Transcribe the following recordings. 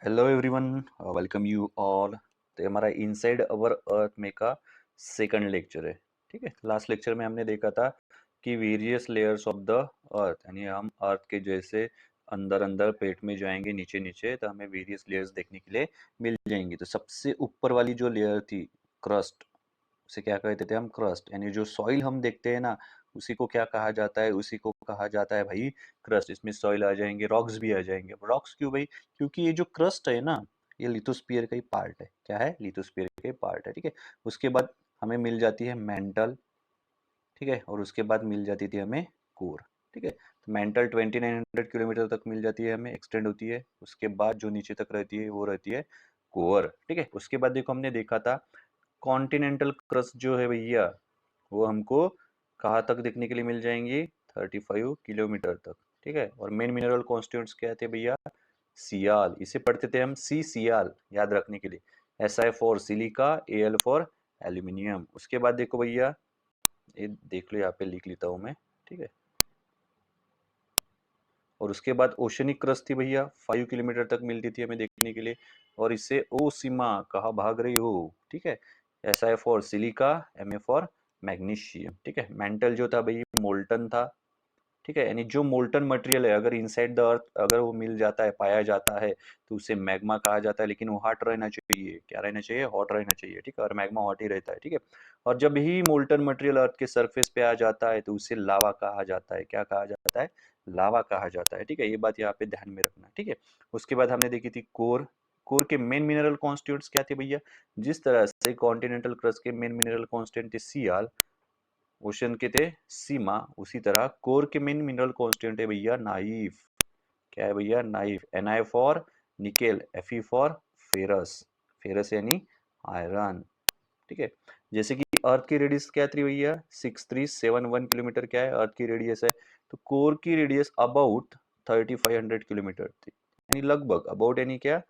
Hello everyone, welcome you all. तो ये हमारा इनसाइड अवर अर्थ में का सेकंड लेक्चर है। ठीक है, लास्ट लेक्चर में हमने देखा था कि वेरियस लेयर्स ऑफ द अर्थ, यानी हम अर्थ के जैसे अंदर अंदर पेट में जाएंगे, नीचे नीचे, तो हमें वेरियस लेयर्स देखने के लिए मिल जाएंगी। तो सबसे ऊपर वाली जो लेयर थी, क्रस्ट, उसे क्या कहते थे हम? क्रस्ट। यानी जो सॉइल हम देखते हैं ना, उसी को क्या कहा जाता है? उसी को कहा जाता है भाई क्रस्ट। इसमें सॉइल आ जाएंगे, रॉक्स भी आ जाएंगे। रॉक्स क्यों भाई? क्योंकि ये जो क्रस्ट है ना, ये लिथोस्फीयर का ही पार्ट है। क्या है? लिथोस्फीयर का ही पार्ट है। ठीक है, उसके बाद हमें मिल जाती है मेंटल। ठीक है, और उसके बाद मिल जाती थी हमें कोर। ठीक है, तो मेंटल 2900 किलोमीटर तक मिल जाती है हमें, एक्सटेंड होती है। उसके बाद जो नीचे तक रहती है वो रहती है कोर। ठीक है, उसके बाद देखो हमने देखा था कॉन्टिनेंटल क्रस्ट जो है भैया, वो हमको कहाँ तक देखने के लिए मिल जाएंगी? 35 किलोमीटर तक। ठीक है, और मेन मिनरल कॉन्स्टिट्यूएंट्स क्या थे भैया? सियाल। इसे पढ़ते थे हम सी सियाल, याद रखने के लिए। SI for silica, AL for aluminium. उसके बाद देखो भैया, ये देख लो, यहाँ पे लिख लेता हूँ मैं। ठीक है, और उसके बाद ओशनिक क्रस्ट थी भैया, 5 किलोमीटर तक मिलती थी हमें देखने के लिए। और इससे ओ सीमा, कहाँ भाग रही हो? ठीक है, SI for silica, MA for magnesium. ठीक है, मेंटल जो था भाई मोल्टन था। ठीक है, यानी जो मोल्टन मटेरियल है, अगर इनसाइड द अर्थ अगर वो मिल जाता है, पाया जाता है, तो उसे मैग्मा कहा जाता है। लेकिन वो हॉट रहना चाहिए। क्या रहना चाहिए? हॉट रहना चाहिए। ठीक है, और मैग्मा हॉट ही रहता है। ठीक है, और जब ही मोल्टन मटेरियल अर्थ के सरफेस पे आ जाता है, तो उसे लावा कहा जाता है। क्या कहा जाता है? लावा कहा जाता है। ठीक है, ये बात यहाँ पे ध्यान में रखना। ठीक है, उसके बाद हमने देखी थी कोर। कोर के मेन मिनरल कॉन्स्टिट्यूएंट्स क्या थे भैया? जिस तरह से कॉन्टिनेंटल क्रस्ट के मेन मिनरल कॉन्स्टिट्यूएंट थे सियाल, ओशन के थे सीमा, उसी तरह कोर के मेन मिनरल कांस्टेंट है भैया नाइफ। क्या है भैया? Knife. Na for nickel, Fe for ferrous. Ferrous यानी आयरन। ठीक है, जैसे कि अर्थ की रेडियस क्या थी भैया? 6371 किलोमीटर। क्या है? अर्थ की रेडियस है। तो कोर की रेडियस अबाउट 3500 किलोमीटर थी, यानी लगभग। अबाउट यानी क्या?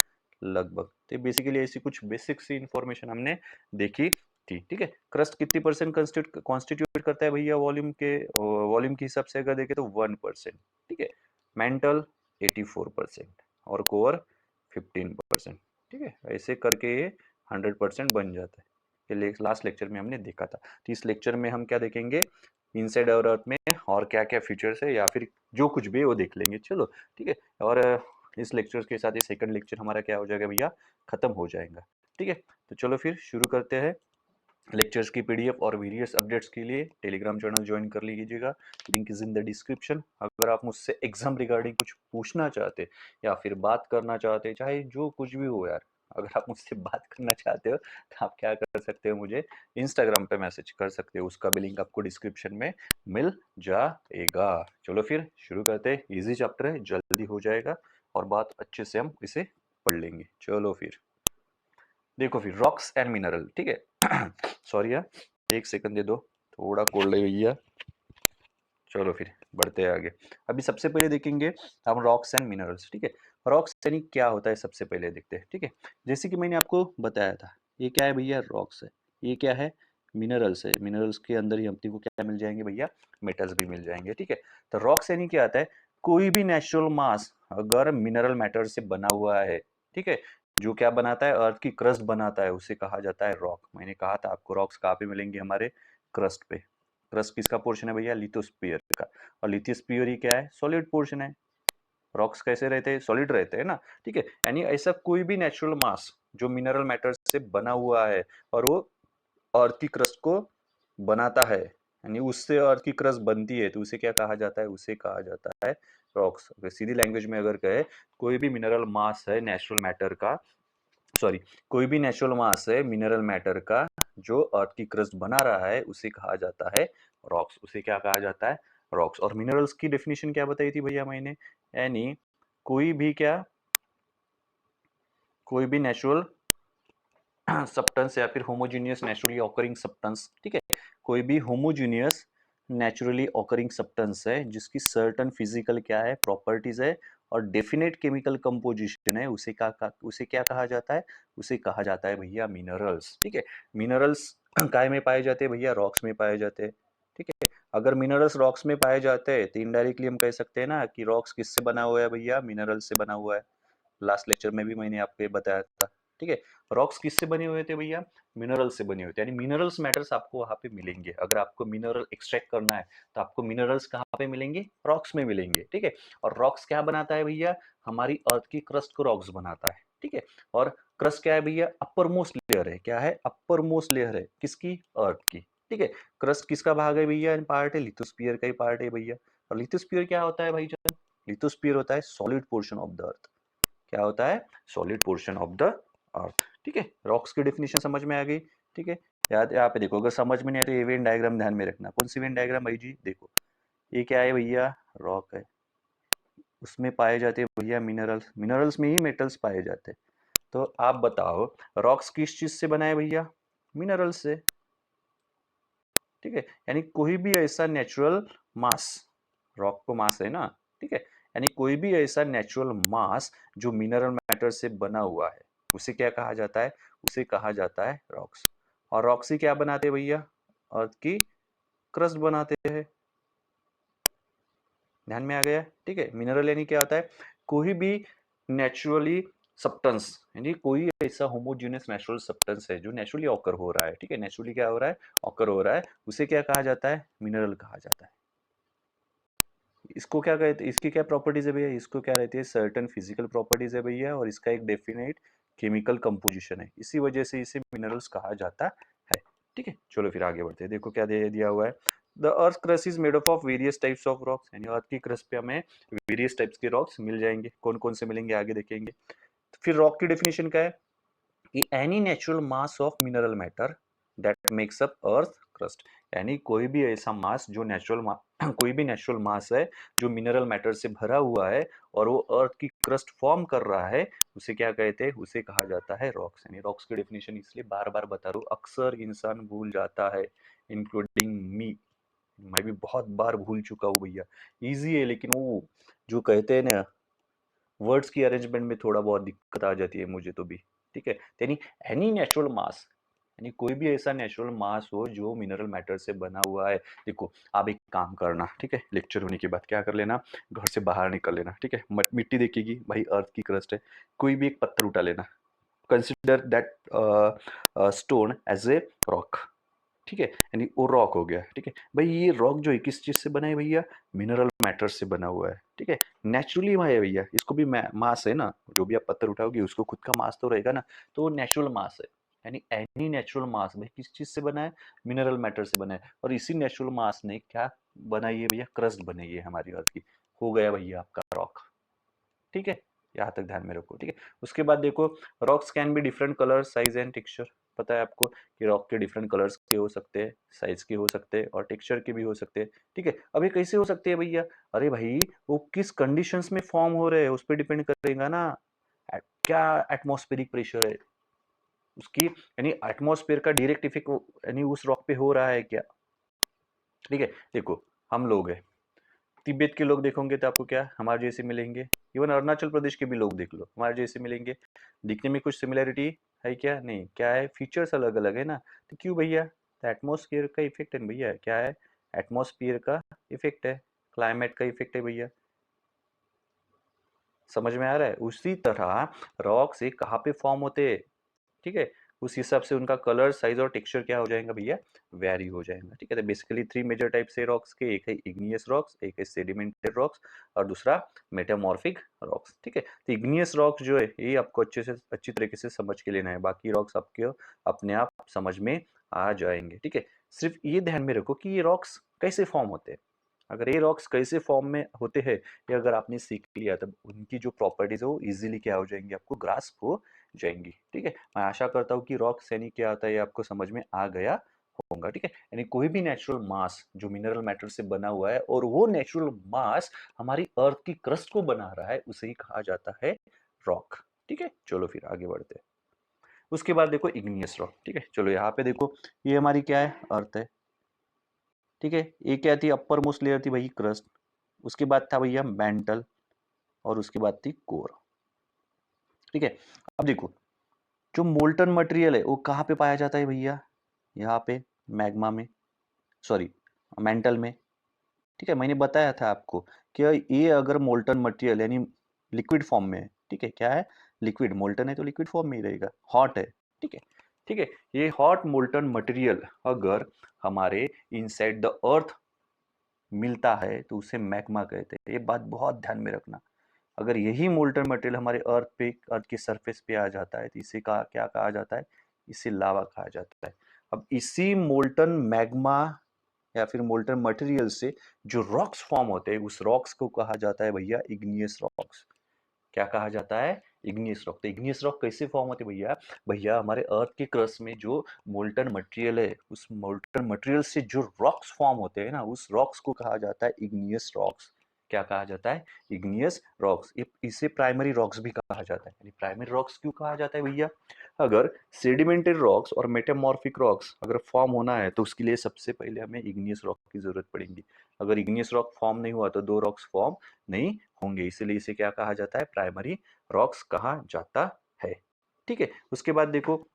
लगभग। तो बेसिकली ऐसी कुछ बेसिक सी इंफॉर्मेशन हमने देखी थी। ठीक है, क्रस्ट कितनी परसेंट कॉन्स्टिट्यूट करता है भैया? वॉल्यूम के हिसाब से अगर देखें तो 1%। ठीक है, मेंटल 84% और कोर 15%। ठीक है, ऐसे करके ये 100% बन जाता है। ये लास्ट लेक्चर में हमने देखा था। तो इस लेक्चर में हम क्या देखेंगे? इनसाइड आवर अर्थ में और क्या क्या फीचर्स है, या फिर जो कुछ भी है वो देख लेंगे। चलो ठीक है, और इस लेक्चर के साथ ही सेकंड लेक्चर हमारा क्या हो जाएगा भैया? खत्म हो जाएगा। ठीक है, तो चलो फिर शुरू करते हैं। लेक्चर्स की PDF और वेरियस अपडेट्स के लिए टेलीग्राम चैनल ज्वाइन कर लीजिएगा। Link is in the description. अगर आप मुझसे एग्जाम रिगार्डिंग कुछ पूछना चाहते या फिर बात करना चाहते, चाहे जो कुछ भी हो यार, अगर आप मुझसे बात करना चाहते हो तो आप क्या कर सकते हो? मुझे इंस्टाग्राम पे मैसेज कर सकते हो। उसका भी लिंक आपको डिस्क्रिप्शन में मिल जाएगा। चलो फिर शुरू करते हैं। इजी चैप्टर है, जल्दी हो जाएगा और बात अच्छे से हम इसे पढ़ लेंगे। चलो फिर देखो, फिर रॉक्स एंड मिनरल। ठीक है, सॉरी यार, एक सेकंड दे दो, थोड़ा कोल्ड है भैया। चलो फिर बढ़ते हैं आगे। अभी सबसे पहले देखेंगे हम रॉक्स एंड मिनरल्स। ठीक है, रॉक्स यानी क्या होता है, सबसे पहले देखते हैं। ठीक है, जैसे कि मैंने आपको बताया था, ये क्या है भैया? रॉक्स है। ये क्या है? मिनरल्स है। मिनरल्स के अंदर ही अपने को क्या मिल जाएंगे भैया? मेटल्स भी मिल जाएंगे। ठीक है, तो रॉक्स यानी क्या आता है? कोई भी नेचुरल मास अगर मिनरल मैटर से बना हुआ है, ठीक है, जो क्या बनाता है? अर्थ की क्रस्ट बनाता है, उसे कहा जाता है रॉक। मैंने कहा था आपको, रॉक्स कहाँ पे मिलेंगे? हमारे क्रस्ट पे। क्रस्ट किसका पोर्शन है भैया? लिथोस्फीयर का। और लिथोस्फीयर ही क्या है? सॉलिड पोर्शन है। रॉक्स कैसे रहते हैं? सॉलिड रहते हैं ना। ठीक है, यानी ऐसा कोई भी नेचुरल मास जो मिनरल मैटर से बना हुआ है और वो अर्थ की क्रस्ट को बनाता है, यानी उससे अर्थ की क्रस्ट बनती है, तो उसे क्या कहा जाता है? उसे कहा जाता है रॉक्स। अगर सीधी लैंग्वेज में अगर कहे, कोई भी मिनरल मास है नेचुरल मैटर का, सॉरी, कोई भी नेचुरल मास है मिनरल मैटर का जो अर्थ की क्रस्ट बना रहा है, उसे कहा जाता है रॉक्स। उसे क्या कहा जाता है? रॉक्स। और मिनरल्स की डेफिनेशन क्या बताई थी भैया मैंने? यानी कोई भी क्या, कोई भी नेचुरल सब्सटेंस या फिर होमोजीनियस नेचुरली ऑकरिंग सब्सटेंस। ठीक है, कोई भी होमोजीनियस नेचुरली ऑकरिंग सब्सटेंस है जिसकी सर्टेन फिजिकल क्या है? प्रॉपर्टीज है और डेफिनेट केमिकल कंपोजिशन है, उसे क्या कहा जाता है? उसे कहा जाता है भैया मिनरल्स। ठीक है, मिनरल्स काय में पाए जाते हैं भैया? रॉक्स में पाए जाते हैं। ठीक है, अगर मिनरल्स रॉक्स में पाए जाते हैं तो इनडायरेक्टली हम कह सकते हैं ना कि रॉक्स किससे बना हुआ है भैया? मिनरल्स से बना हुआ है। लास्ट लेक्चर में भी मैंने आपको ये बताया था, ठीक है। रॉक्स किससे बने हुए थे भैया? मिनरल से बने हुए थे, यानी मिनरल्स मेटल्स आपको वहां पे मिलेंगे। अगर आपको मिनरल एक्सट्रैक्ट करना है तो आपको मिनरल्स कहाँ पे मिलेंगे? रॉक्स में मिलेंगे, ठीक है। और रॉक्स क्या बनाता है भैया? हमारी अर्थ की क्रस्ट को रॉक्स बनाता है, ठीक है। और क्रस्ट क्या है भैया? अपर मोस्ट लेयर है। क्या है? अपर मोस्ट लेयर है, किसकी? अर्थ की, ठीक है। क्रस्ट किसका भाग है भैया? पार्ट है लिथोस्फीयर का ही पार्ट है भैया। और लिथोस्फीयर क्या होता है भाई जान? लिथोस्फीयर होता है सॉलिड पोर्शन ऑफ द अर्थ। क्या होता है? सॉलिड पोर्शन ऑफ द अर्थ, ठीक है। रॉक्स की डेफिनेशन समझ में आ गई, ठीक है। याद यहाँ पे देखो, अगर समझ में नहीं आए तो ये वेन डायग्राम ध्यान में रखना। कौन सी वेन डायग्राम भाई जी? देखो, ये क्या है भैया? रॉक है, उसमें पाए जाते हैं भैया मिनरल्स। मिनरल्स में ही मेटल्स पाए जाते हैं। तो आप बताओ, रॉक्स किस चीज से बना है भैया? मिनरल से, ठीक है। यानी कोई भी ऐसा नेचुरल मास, रॉक को मास है ना, ठीक है। यानी कोई भी ऐसा नेचुरल मास जो मिनरल मैटर से बना हुआ है, उसे क्या कहा जाता है? उसे कहा जाता है रॉक्स। और रॉक्स ही क्या बनाते हैं भैया? अर्थ की क्रस्ट बनाते हैं। ध्यान में आ गया, ठीक है। मिनरल यानी क्या होता है? कोई भी नेचुरली सब्सटेंस, यानी कोई ऐसा होमोजेनियस नेचुरल सब्सटेंस है जो नेचुरली ऑकर हो रहा है, ठीक है। नेचुरली क्या हो रहा है? ऑकर हो रहा है, उसे क्या कहा जाता है? मिनरल कहा जाता है। इसको क्या कहते हैं? इसकी क्या प्रॉपर्टीज है भैया? इसको क्या रहती है? सर्टेन फिजिकल प्रॉपर्टीज है भैया, और इसका एक डेफिनेट केमिकल कंपोजिशन है। इसी वजह से इसे मिनरल्स कहा जाता है, ठीक है। चलो फिर आगे बढ़ते हैं। देखो क्या दे दिया हुआ है। The earth crust is made up of various types of rocks, यानी अर्थ की क्रस्ट पे हमें वेरियस टाइप्स के रॉक्स मिल जाएंगे। कौन कौन से मिलेंगे आगे देखेंगे। तो फिर रॉक की डेफिनेशन क्या है? कि any natural mass of mineral matter that makes up earth crust, यानी कोई भी ऐसा मास जो कोई भी नेचुरल मास है जो मिनरल मैटर से भरा हुआ है और वो अर्थ की क्रस्ट फॉर्म कर रहा है, उसे क्या कहते हैं? उसे कहा जाता है रॉक्स। यानी रॉक्स की डेफिनेशन इसलिए बार बार बता रहा हूँ, अक्सर इंसान भूल जाता है, इंक्लूडिंग मी। मैं भी बहुत बार भूल चुका हूँ भैया। इजी है, लेकिन वो जो कहते हैं ना, वर्ड्स की अरेंजमेंट में थोड़ा बहुत दिक्कत आ जाती है मुझे तो भी, ठीक है। यानी एनी नेचुरल मास, यानी कोई भी ऐसा नेचुरल मास हो जो मिनरल मैटर से बना हुआ है। देखो, आप एक काम करना, ठीक है, लेक्चर होने के बाद क्या कर लेना, घर से बाहर निकल लेना, ठीक है। मिट्टी देखेगी भाई, अर्थ की क्रस्ट है, कोई भी एक पत्थर उठा लेना, consider that stone as a rock, ठीक है। यानी वो रॉक हो गया, ठीक है भाई। ये रॉक जो है किस चीज से बना है भैया? मिनरल मैटर से बना हुआ है, ठीक है। नेचुरली वहाँ है भैया, इसको भी मास है ना, जो भी आप पत्थर उठाओगे उसको खुद का मास तो रहेगा ना, तो वो नेचुरल मास है। यानी एनी नेचुरल मास भाई किस चीज से बना है? मिनरल मैटर से बना है। और इसी नेचुरल मास ने क्या बनाई है भैया? क्रस्ट बनाई है हमारी अर्थ की। हो गया भैया आपका रॉक, ठीक है। यहाँ तक ध्यान में रखो, ठीक है। उसके बाद देखो, rocks can be different colour, size and texture. पता है आपको कि रॉक के डिफरेंट कलर्स के हो सकते हैं, साइज के हो सकते हैं, और टेक्सचर के भी हो सकते हैं, ठीक है। अब ये कैसे हो सकते हैं भैया? अरे भाई, वो किस कंडीशंस में फॉर्म हो रहे हैं उस पर डिपेंड करेगा ना। क्या एटमॉस्फेरिक प्रेशर है उसकी, यानी एटमॉस्फेयर का डायरेक्ट इफेक्ट यानी उस रॉक पे हो रहा है क्या, ठीक है। देखो, हम लोग हैं, तिब्बत के लोग देखोगे तो आपको क्या हमारे जैसे मिलेंगे। इवन अरुणाचल प्रदेश के भी लोग देख लो, हमारे जैसे मिलेंगे। दिखने में कुछ सिमिलैरिटी है क्या? नहीं। क्या है? फीचर्स अलग अलग है ना। तो क्यों भैया? एटमोसफियर का इफेक्ट है भैया। क्या है? एटमोसफियर का इफेक्ट है, क्लाइमेट का इफेक्ट है भैया। समझ में आ रहा है? उसी तरह रॉक से कहाँ पे फॉर्म होते हैं, ठीक है। उस हिसाब से उनका कलर, साइज और टेक्सचर क्या हो जाएगा भैया? वेरी हो जाएगा, ठीक है। तो बेसिकली थ्री मेजर टाइप से रॉक्स के, एक है इग्नियस रॉक्स, एक है सेडिमेंटेड रॉक्स, और दूसरा मेटामॉर्फिक रॉक्स, ठीक है। तो इग्नियस रॉक्स जो है ये आपको अच्छी तरीके से समझ के लेना है, बाकी रॉक्स आपके अपने आप समझ में आ जाएंगे, ठीक है। सिर्फ ये ध्यान में रखो कि ये रॉक्स कैसे फॉर्म होते हैं। अगर ये रॉक्स कैसे फॉर्म में होते हैं ये अगर आपने सीख लिया, तब उनकी जो प्रॉपर्टीज है वो इजीली क्या हो जाएंगी? आपको ग्रास्प हो जाएंगी, ठीक है। मैं आशा करता हूँ कि रॉक्स यानी क्या आता है ये आपको समझ में आ गया होगा, ठीक है। यानी कोई भी नेचुरल मास जो मिनरल मैटर से बना हुआ है और वो नेचुरल मास हमारी अर्थ की क्रस्ट को बना रहा है, उसे ही कहा जाता है रॉक, ठीक है। चलो फिर आगे बढ़ते हैं। उसके बाद देखो इग्नियस रॉक, ठीक है। चलो यहाँ पे देखो, ये हमारी क्या है? अर्थ है, ठीक है। ये क्या थी? अपर मोस्ट लेयर थी भाई, क्रस्ट। उसके बाद था भैया मेंटल, और उसके बाद थी कोर, ठीक है। अब देखो, जो मोल्टन मटेरियल है वो कहाँ पे पाया जाता है भैया? यहाँ पे मैग्मा में, सॉरी मेंटल में, ठीक है। मैंने बताया था आपको कि ये अगर मोल्टन मटेरियल यानी लिक्विड फॉर्म में है ठीक है, क्या है, लिक्विड, मोल्टन है तो लिक्विड फॉर्म में ही रहेगा, हॉट है, ठीक है, ठीक है। ये हॉट मोल्टन मटेरियल अगर हमारे इनसाइड द अर्थ मिलता है तो उसे मैग्मा कहते हैं। ये बात बहुत ध्यान में रखना। अगर यही मोल्टन मटेरियल हमारे अर्थ पे, अर्थ की सरफेस पे आ जाता है तो इसे क्या कहा जाता है, इसे लावा कहा जाता है। अब इसी मोल्टन मैग्मा या फिर मोल्टन मटेरियल से जो रॉक्स फॉर्म होते हैं उस रॉक्स को कहा जाता है भैया इग्नियस रॉक्स। क्या कहा जाता है, इग्नियस रॉक। तो इग्नियस रॉक कैसे फॉर्म होते भैया, भैया हमारे अर्थ के क्रस्ट में जो मोल्टन मटेरियल है उस मोल्टन मटेरियल से जो रॉक्स फॉर्म होते हैं ना उस रॉक्स को कहा जाता है इग्नियस रॉक्स। क्या कहा जाता है, इग्नियस रॉक्स। इसे प्राइमरी रॉक्स भी कहा जाता है। यानी प्राइमरी रॉक्स क्यों कहा जाता है भैया, अगर सेडिमेंटेड रॉक्स और मेटामॉर्फिक रॉक्स अगर फॉर्म होना है तो उसके लिए सबसे पहले हमें इग्नियस रॉक की जरूरत पड़ेगी। अगर इग्नियस रॉक फॉर्म नहीं हुआ तो दो रॉक्स फॉर्म नहीं होंगे, इसलिए इसे क्या कहा जाता है, प्राइमरी रॉक्स कहा जाता है। ठीक है, उसके बाद देखो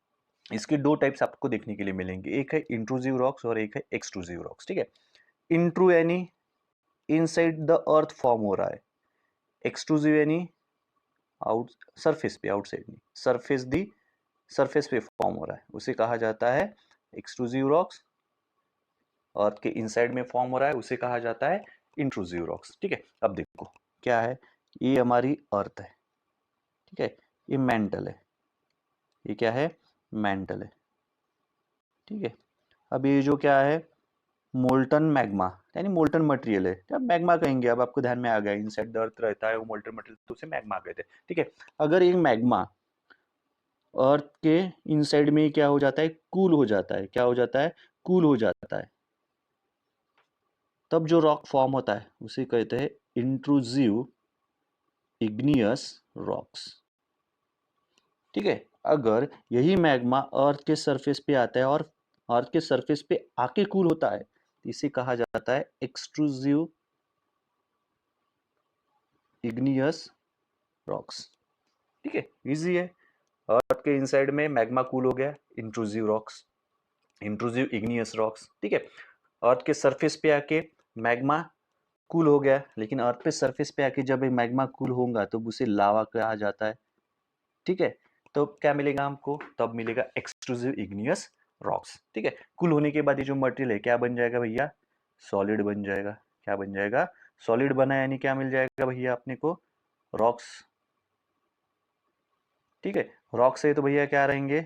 इसके दो टाइप्स आपको देखने के लिए मिलेंगे, एक है इंट्रूसिव रॉक्स और एक है एक्सट्रूसिव रॉक्स। ठीक है, इंट्रू यानी इनसाइड द अर्थ फॉर्म हो रहा है, एक्सट्रूसिव यानी आउट सरफेस पे, आउटसाइड नहीं, सरफेस पे फॉर्म हो रहा है, उसे कहा जाता है एक्सट्रूसिव रॉक्स। अर्थ के इनसाइड में फॉर्म हो रहा है उसे कहा जाता है इंट्रूसिव रॉक्स। ठीक है, अब देखो क्या है, ये हमारी अर्थ है, ठीक है, ये मेंटल है, ये क्या है, मेंटल है, ठीक है। अब ये जो क्या है, मोल्टन मैग्मा यानी मोल्टन मटेरियल है, क्या मैग्मा कहेंगे, अब आपको ध्यान में आ गया, इनसाइड द अर्थ रहता है वो मोल्टन मटेरियल तो उसे मैग्मा कहते हैं। ठीक है, अगर ये मैग्मा अर्थ के इनसाइड में क्या हो जाता है, कूल हो जाता है, क्या हो जाता है, कूल हो जाता है, तब जो रॉक फॉर्म होता है उसे कहते हैं इंट्रूसिव इग्नियस रॉक्स। ठीक है, अगर यही मैग्मा अर्थ के सरफेस पे आता है और अर्थ के सरफेस पे आके कूल होता है तो इसे कहा जाता है एक्सट्रूसिव इग्नियस रॉक्स। ठीक है, इजी है, अर्थ के इनसाइड में मैग्मा कूल हो गया, intrusive rocks, intrusive igneous rocks. ठीक है, अर्थ के सरफेस पे आके मैग्मा कूल हो गया, लेकिन अर्थ पे सरफेस पे आके जब मैग्मा कूल होगा तो उसे लावा कहा जाता है। ठीक है, तो क्या मिलेगा हमको, तब मिलेगा एक्सट्रूसिव इग्नियस रॉक्स। ठीक है, कूल होने के बाद ये जो मटेरियल है क्या बन जाएगा भैया, सॉलिड बन जाएगा। क्या बन जाएगा, सॉलिड बना, यानी क्या मिल जाएगा भैया अपने को, रॉक्स। ठीक है, रॉक से तो भैया क्या रहेंगे,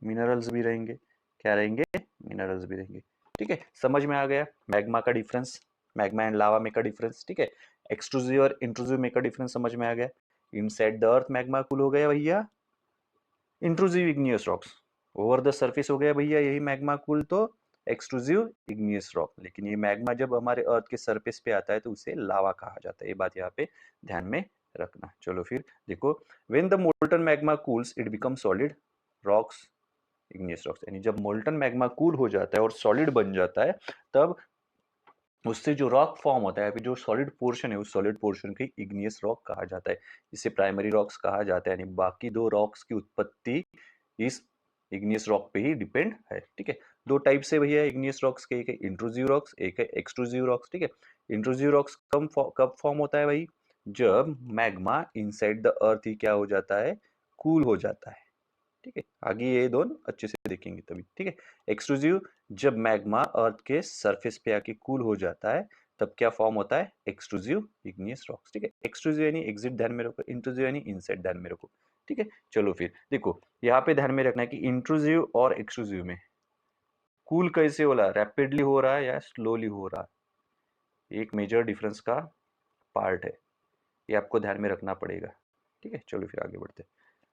मिनरल्स भी रहेंगे, क्या रहेंगे, मिनरल्स भी रहेंगे। ठीक है, समझ में आ गया मैग्मा का डिफरेंस, मैग्मा एंड लावा में का डिफरेंस। ठीक है, एक्सट्रूसिव और इंट्रूसिव में का डिफरेंस समझ में आ गया। Inside the earth magma cool हो गया भैया, intrusive igneous rocks, over the surface हो गया भैया यही मैग्मा कूल तो एक्सट्रूसिव इग्नियस रॉक। लेकिन ये मैग्मा जब हमारे अर्थ के सरफेस पे आता है तो उसे लावा कहा जाता है, ये बात यहाँ पे ध्यान में रखना। चलो फिर देखो, when the molten magma cools it become solid rocks igneous rocks, यानी जब मोल्टन मैग्मा कूल हो जाता है और सॉलिड बन जाता है तब उससे जो रॉक फॉर्म होता है, जो सॉलिड पोर्शन है उस सॉलिड पोर्शन को इग्नियस रॉक कहा जाता है, इसे प्राइमरी रॉक्स कहा जाता है। यानी बाकी दो रॉक्स की उत्पत्ति इस इग्नियस रॉक पे ही डिपेंड है। ठीक है, दो टाइप से भैया इग्नियस रॉक्स के, एक है इंट्रूसिव रॉक्स, एक है एक्सट्रूसिव रॉक्स। ठीक है, इंट्रूसिव रॉक्स कब फॉर्म होता है भाई, जब मैग्मा इनसाइड द अर्थ ही क्या हो जाता है, कूल हो जाता है। ठीक है, आगे ये दोनों अच्छे से देखेंगे तभी। ठीक है, एक्सक्लूसिव, जब मैग्मा अर्थ के सरफेस पे आके कूल हो जाता है तब क्या फॉर्म होता है, एक्सक्लूसिव इग्नियस रॉक्स। ठीक है, एक्सक्लूसिव यानी एग्जिट ध्यान में रखो, इंट्रूसिव यानी इनसाइड ध्यान में रखो। ठीक है, चलो फिर देखो यहाँ पे ध्यान में रखना है कि इंट्रूसिव और एक्सक्लूसिव में कूल कैसे हो रहा है, रैपिडली हो रहा है या स्लोली हो रहा है, एक मेजर डिफरेंस का पार्ट है, ये आपको ध्यान में रखना पड़ेगा। ठीक है, चलो फिर आगे बढ़ते हैं।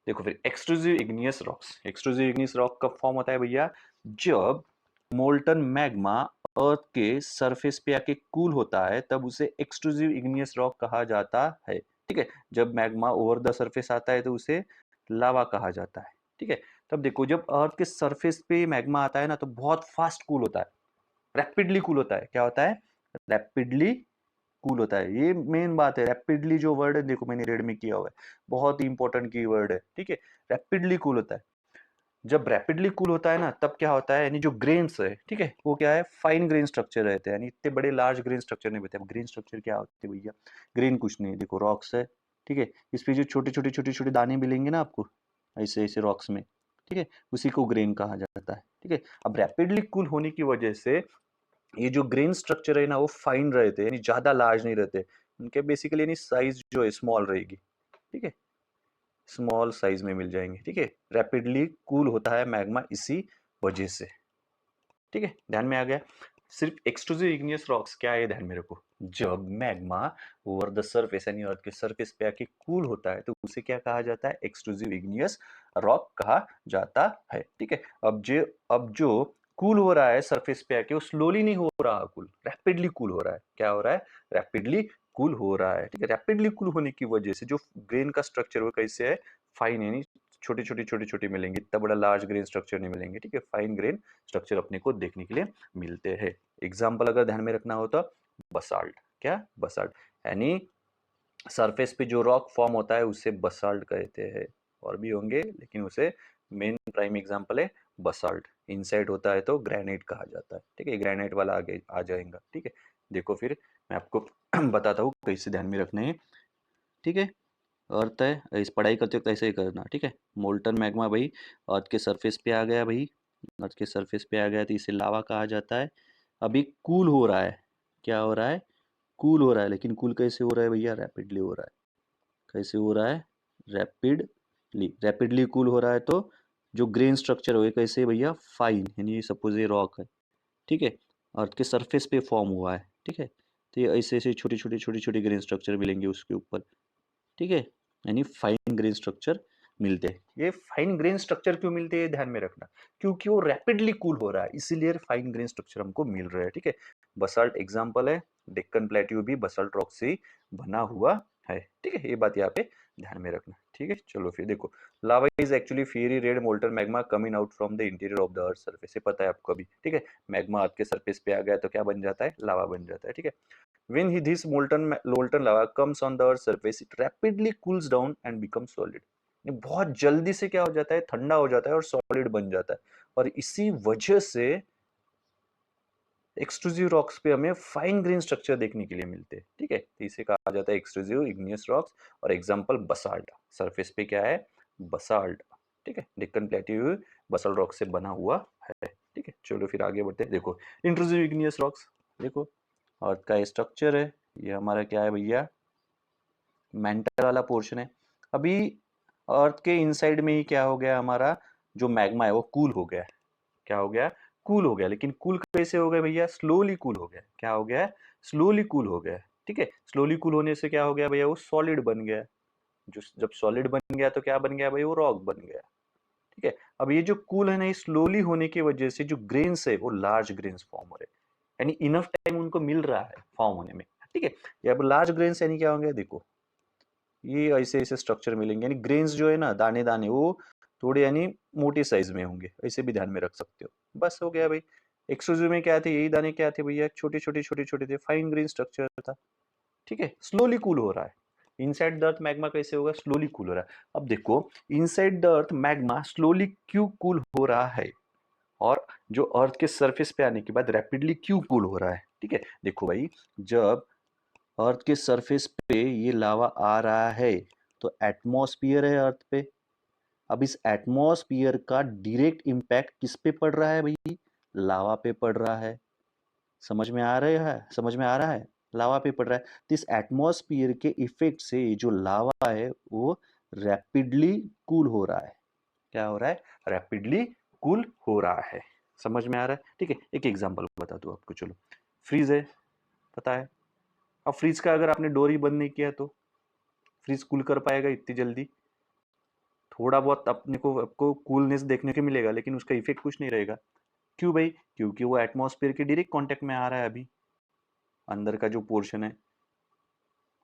देखो फिर extrusive igneous rocks, extrusive igneous rock कब फॉर्म होता है भैया, जब मोल्टन मैग्मा अर्थ के सरफेस पे आके कूल होता है तब उसे एक्सट्रूसिव इग्नियस रॉक कहा जाता है। ठीक है, जब मैग्मा ओवर द सरफेस आता है तो उसे लावा कहा जाता है। ठीक है, तब देखो जब अर्थ के सरफेस पे मैग्मा आता है ना तो बहुत फास्ट कूल होता है, रैपिडली कूल होता है, क्या होता है, रैपिडली कूल होता है। ये मेन बात है, रैपिडली जो वर्ड है देखो मैंने रेड में किया हुआ है, बहुत ही इंपॉर्टेंट की वर्ड है। ठीक है, रैपिडली कूल होता है, जब रैपिडली कूल होता है ना तब क्या होता है, यानी जो ग्रेन्स है, ठीक है, वो क्या है, फाइन ग्रेन स्ट्रक्चर रहते हैं, यानी इतने बड़े लार्ज ग्रेन स्ट्रक्चर नहीं होते। ग्रेन स्ट्रक्चर क्या होते हैं भैया, ग्रेन कुछ नहीं, देखो रॉक्स है, ठीक है। इस पे जो छोटे छोटे दाने मिलेंगे ना आपको ऐसे ऐसे रॉक्स में, ठीक है, उसी को ग्रेन कहा जाता है। ठीक है। अब रैपिडली कूल होने की वजह से ये जो ग्रेन स्ट्रक्चर है ना वो फाइन रहते हैं, यानी ज्यादा लार्ज नहीं रहते उनके, बेसिकली यानी साइज जो है स्मॉल रहेगी। ठीक है, स्मॉल साइज में मिल जाएंगे। ठीक है, रैपिडली कूल होता है मैग्मा इसी वजह से। ठीक है, ध्यान में आ गया। सिर्फ एक्सट्रूसिव इग्नियस रॉक्स क्या है, ध्यान में रखो, जब मैग्मा ओवर द सरफेस यानी अर्थ के सरफेस पे आके कूल होता है तो उसे क्या कहा जाता है, एक्सट्रूसिव इग्नियस रॉक कहा जाता है। ठीक है, अब जो कूल हो रहा है सरफेस पे आके वो स्लोली नहीं हो रहा कूल, रैपिडली कूल हो रहा है। क्या हो रहा है, रैपिडली कूल हो रहा है। ठीक है, रैपिडली कूल होने की वजह से जो ग्रेन का स्ट्रक्चर वो कैसे है, फाइन, यानी छोटे छोटे मिलेंगे, इतना बड़ा लार्ज ग्रेन स्ट्रक्चर नहीं मिलेंगे। ठीक है, फाइन ग्रेन स्ट्रक्चर अपने को देखने के लिए मिलते हैं। एग्जाम्पल अगर ध्यान में रखना हो तो बसाल्ट, क्या बसाल्ट, यानी सरफेस पे जो रॉक फॉर्म होता है उसे बसाल्ट कहते हैं। और भी होंगे लेकिन उसे मेन प्राइम एग्जांपल है बसाल्ट। इनसाइड होता है तो ग्रेनाइट कहा जाता है। ठीक है, ग्रेनाइट वाला आगे आ जाएगा। ठीक है, देखो फिर मैं आपको बताता हूँ कैसे ध्यान में रखना है। ठीक है, अर्थ है, इस पढ़ाई करते वक्त ऐसे ही करना। ठीक है, मोल्टन मैग्मा भाई अर्थ के सरफेस पे आ गया, भाई अर्थ के सरफेस पे आ गया तो इसे लावा कहा जाता है। अभी कूल हो रहा है, क्या हो रहा है, कूल हो रहा है, लेकिन कूल कैसे हो रहा है भैया, रैपिडली हो रहा है। कैसे हो रहा है, रैपिडली कूल हो रहा है तो जो ग्रेन स्ट्रक्चर हो कैसे भैया, फाइन, यानी सपोज ये रॉक है। ठीक है, अर्थ के सरफेस पे फॉर्म हुआ है। ठीक है, तो ये ऐसे ऐसे छोटे छोटे ग्रेन स्ट्रक्चर मिलेंगे उसके ऊपर। ठीक है, यानी फाइन ग्रेन स्ट्रक्चर मिलते हैं। ये फाइन ग्रेन स्ट्रक्चर क्यों मिलते हैं, ध्यान में रखना, क्योंकि वो रैपिडली कूल हो रहा है इसीलिए फाइन ग्रेन स्ट्रक्चर हमको मिल रहा है। ठीक है, बसाल्ट एग्जांपल है, डेक्कन प्लेट्यू भी बसाल्ट रॉक से ही बना हुआ है। ठीक है, ये बात यहाँ पे ध्यान में रखना। ठीक है, चलो फिर देखो, lava is actually fiery red molten magma coming out from the interior of the earth surface. ये पता है आपको अभी। ठीक है, मैग्मा अर्थ के सरफेस पे आ गया तो क्या बन जाता है, लावा बन जाता है। ठीक है, when this molten lava comes on the earth's surface, it rapidly cools down and becomes solid। ये बहुत जल्दी से क्या हो जाता है, ठंडा हो जाता है और सॉलिड बन जाता है। और इसी वजह से एक्सट्रूसिव रॉक्स पे हमें फाइन ग्रेन स्ट्रक्चर देखने के लिए मिलते हैं। ठीक है, तो इसे कहा जाता है एक्सट्रूसिव इग्नियस रॉक्स। और एग्जांपल बसाल्ट, सरफेस पे क्या है, बसाल्ट। ठीक है, डेक्कन प्लेट्यू बसाल्ट रॉक से बना हुआ है। ठीक है, चलो फिर आगे बढ़ते हैं। देखो इंट्रूसिव इग्नियस रॉक्स, देखो अर्थ का स्ट्रक्चर है, ये हमारा क्या है भैया, मेंटल वाला पोर्शन है। अभी अर्थ के इनसाइड में ही क्या हो गया, हमारा जो मैग्मा है वो कूल हो गया। क्या हो गया, कूल हो गया, लेकिन कूल कैसे हो गया भैया, स्लोली कूल हो गया। क्या हो गया, स्लोली कूल हो गया। ठीक है, स्लोली कूल होने से क्या हो गया भैया, वो सॉलिड बन गया। जो जब सॉलिड बन गया तो क्या बन गया भाई, वो रॉक बन गया। ठीक है, अब ये जो कूल है ना, ये स्लोली होने की वजह से जो ग्रेन्स है वो लार्ज ग्रेन्स फॉर्म हो रहे, यानी इनफ टाइम उनको मिल रहा है फॉर्म होने में। ठीक है, ये अब लार्ज ग्रेन्स यानी क्या होंगे, देखो ये ऐसे ऐसे स्ट्रक्चर मिलेंगे, यानी ग्रेन्स जो है ना, दाने दाने, वो थोड़े यानी मोटे साइज में होंगे, ऐसे भी ध्यान में रख सकते हो। बस हो गया भाई। एक्सक्लूसिव में क्या थे, यही दाने क्या थे भैया, छोटे छोटे थे, फाइन ग्रेन स्ट्रक्चर था। ठीक है, स्लोली कूल हो रहा है। इनसाइड द अर्थ मैग्मा कैसे होगा, स्लोली कूल हो रहा है। अब देखो inside the earth magma slowly क्यों कूल हो रहा है, और जो अर्थ के सरफेस पे आने के बाद रैपिडली क्यों कूल हो रहा है। ठीक है, देखो भाई, जब अर्थ के सरफेस पे ये लावा आ रहा है तो एटमॉस्फियर है अर्थ पे। अब इस एटमॉस्फियर का डायरेक्ट इम्पैक्ट किस पे पड़ रहा है भाई, लावा पे पड़ रहा है। समझ में आ रहा है, समझ में आ रहा है, लावा पे पड़ रहा है। तो इस एटमॉस्फियर के इफेक्ट से जो लावा है वो रैपिडली कूल हो रहा है। क्या हो रहा है, रैपिडली कूल हो रहा है। समझ में आ रहा है। ठीक है, एक एग्जांपल बता दूं आपको, चलो फ्रीज है, पता है। अब फ्रिज का अगर आपने डोर ही बंद नहीं किया तो फ्रिज कूल कर पाएगा इतनी जल्दी, थोड़ा बहुत अपने को आपको कूलनेस देखने को मिलेगा लेकिन उसका इफेक्ट कुछ नहीं रहेगा। क्यों भाई, क्योंकि वो एटमॉस्फेयर के डायरेक्ट कांटेक्ट में आ रहा है अभी, अंदर का जो पोर्शन है।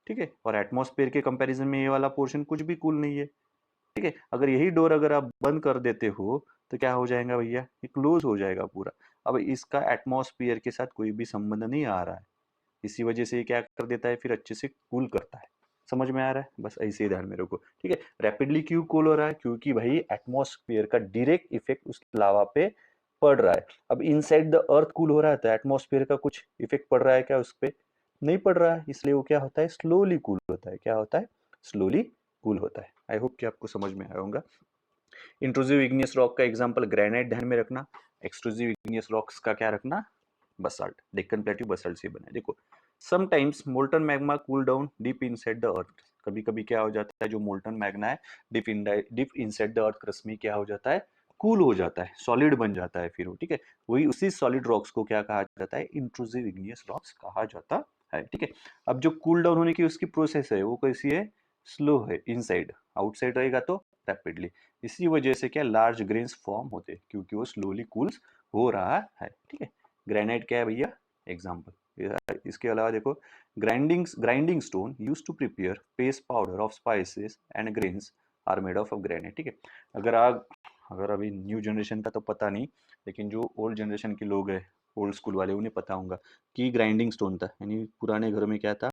ठीक है, और एटमॉस्फेयर के कंपैरिजन में ये वाला पोर्शन कुछ भी कूल नहीं है। ठीक है, अगर यही डोर अगर आप बंद कर देते हो तो क्या हो जाएगा भैया, ये क्लोज हो जाएगा पूरा। अब इसका एटमॉस्फेयर के साथ कोई भी संबंध नहीं आ रहा है, इसी वजह से ये क्या कर देता है, फिर अच्छे से कूल करता है। समझ में आ रहा है, बस ऐसे ही ध्यान में रखो। ठीक है, रैपिडली क्यों कूल हो रहा है, क्योंकि भाई एटमॉस्फेयर का डायरेक्ट इफेक्ट उस लावा पे पड़ रहा है। अब इनसाइड द अर्थ कूल हो रहा है तो एटमॉस्फेयर का कुछ इफेक्ट पड़ रहा है क्या उस पे, नहीं पड़ रहा है, इसलिए वो क्या होता है, स्लोली कूल होता है। क्या होता है, स्लोली कूल होता है। आई होप कि आपको समझ में आया होगा। इंट्रूसिव इग्नियस रॉक का एग्जांपल ग्रेनाइट ध्यान में रखना। एक्सट्रूसिव इग्नियस रॉक्स का क्या रखना, बसाल्ट। डेक्कन प्लेट्यू बसाल्ट से बना है। देखो sometimes molten magma cool down deep inside the earth. कभी कभी क्या हो जाता है, जो मोल्टन मैग्ना है deep inside the earth crust में क्या हो जाता है, कूल हो जाता है, सॉलिड बन जाता है फिर वो, ठीक है। वही उसी सॉलिड रॉक्स को क्या कहा जाता है, इंट्रूसिव इग्नियस रॉक्स कहा जाता है, ठीक है। अब जो कूल डाउन होने की उसकी प्रोसेस है वो कैसी है, स्लो है इनसाइड, आउटसाइड रहेगा तो रैपिडली। इसी वजह से क्या लार्ज ग्रेन्स फॉर्म होते हैं, क्योंकि वो स्लोली कूल्स हो रहा है, ठीक है। ग्रेनाइट क्या है भैया, एग्जाम्पल। इसके अलावा देखो grinding stone use to prepare paste powder of spices and grains are made of granite, ठीक है। अगर अभी न्यू जनरेशन का तो पता नहीं, लेकिन जो ओल्ड जनरेशन के लोग हैं, ओल्ड स्कूल वाले, उन्हें पता होगा कि ग्राइंडिंग स्टोन था, यानी पुराने घरों में क्या था,